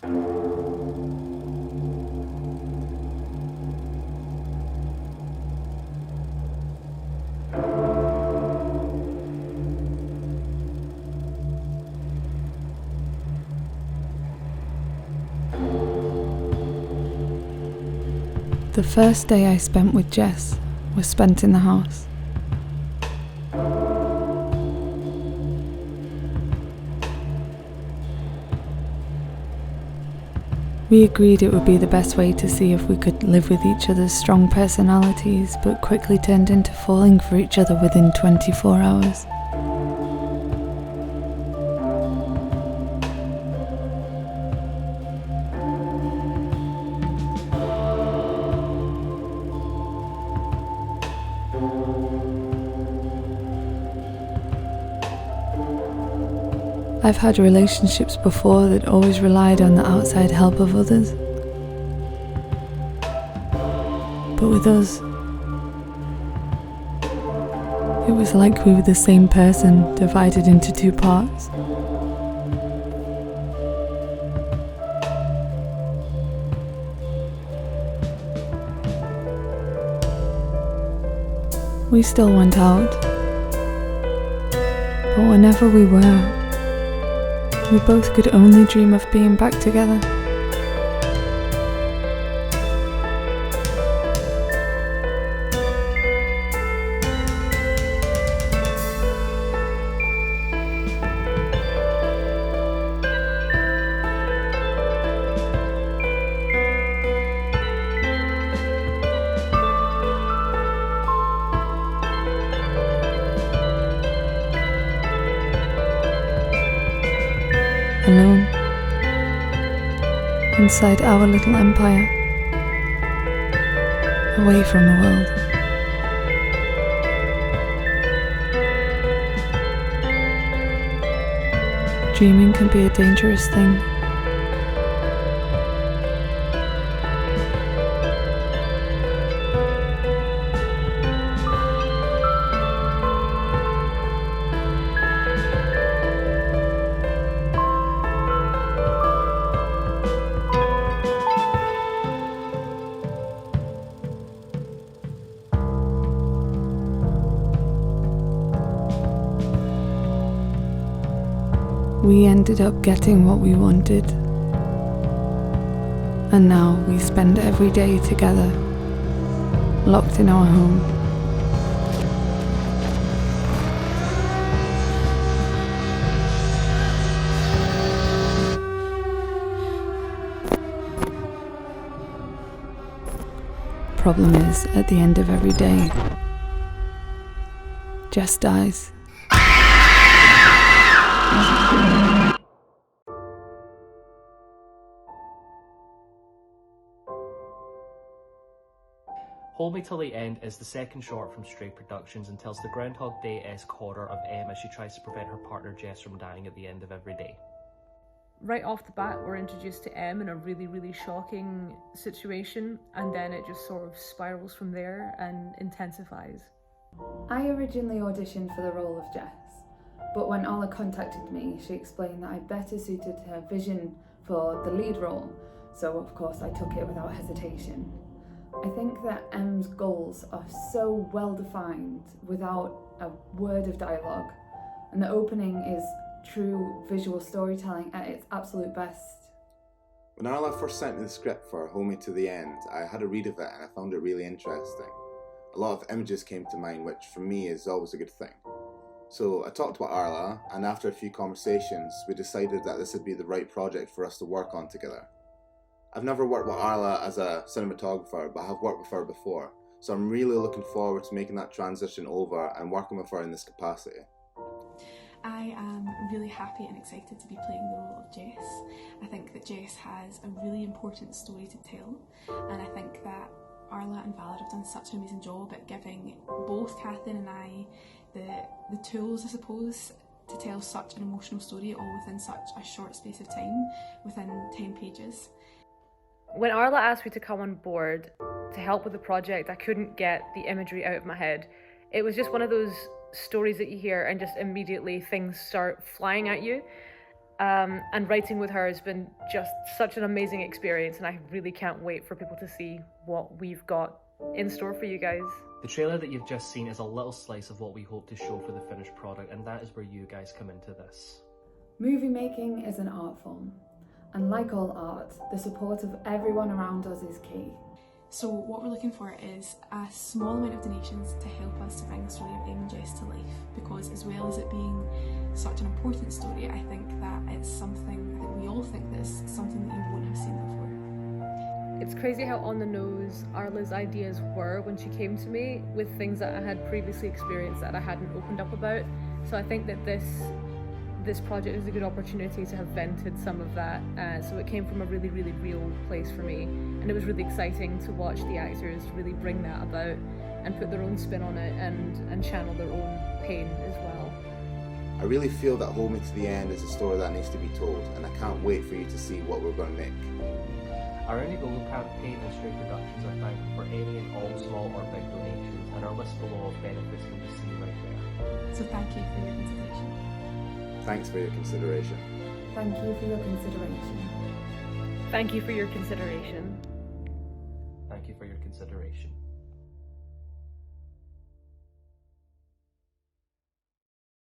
The first day I spent with Jess was spent in the house. We agreed it would be the best way to see if we could live with each other's strong personalities, but quickly turned into falling for each other within 24 hours. I've had relationships before that always relied on the outside help of others. But with us, it was like we were the same person, divided into two parts. We still went out, but whenever we were, we both could only dream of being back together. Alone, inside our little empire, away from the world. Dreaming can be a dangerous thing. We ended up getting what we wanted, and now we spend every day together, locked in our home. Problem is, at the end of every day, Jess dies. Hold Me Till the End is the second short from Stray Productions and tells the Groundhog Day-esque horror of Em as she tries to prevent her partner Jess from dying at the end of every day. Right off the bat, we're introduced to Em in a really, really shocking situation, and then it just sort of spirals from there and intensifies. I originally auditioned for the role of Jess, but when Ola contacted me, she explained that I better suited her vision for the lead role, so of course I took it without hesitation. I think that Em's goals are so well defined without a word of dialogue, and the opening is true visual storytelling at its absolute best. When Arla first sent me the script for Hold Me to the End, I had a read of it and I found it really interesting. A lot of images came to mind, which for me is always a good thing. So I talked with Arla, and after a few conversations, we decided that this would be the right project for us to work on together. I've never worked with Arla as a cinematographer, but I have worked with her before, so I'm really looking forward to making that transition over and working with her in this capacity. I am really happy and excited to be playing the role of Jess. I think that Jess has a really important story to tell, and I think that Arla and Valor have done such an amazing job at giving both Kathleen and I the tools, I suppose, to tell such an emotional story all within such a short space of time, within 10 pages. When Arla asked me to come on board to help with the project, I couldn't get the imagery out of my head. It was just one of those stories that you hear and just immediately things start flying at you. And writing with her has been just such an amazing experience, and I really can't wait for people to see what we've got in store for you guys. The trailer that you've just seen is a little slice of what we hope to show for the finished product, and that is where you guys come into this. Movie making is an art form, and like all art, the support of everyone around us is key. So what we're looking for is a small amount of donations to help us to bring the story of Em and Jess to life, because as well as it being such an important story, I think that it's something that we all think that is something that you won't have seen before. It's crazy how on the nose Arla's ideas were when she came to me with things that I had previously experienced that I hadn't opened up about. So I think that this project is a good opportunity to have vented some of that. So it came from a really, really real place for me. And it was really exciting to watch the actors really bring that about and put their own spin on it and channel their own pain as well. I really feel that Hold Me to the End is a story that needs to be told, and I can't wait for you to see what we're going to make. Our Indiegogo campaign and Stray Productions are thankful for any and all small or big donations, and our list below of benefits can be seen right there. So thank you for your consideration. Thanks for your consideration. Thank you for your consideration. Thank you for your consideration. Thank you for your consideration.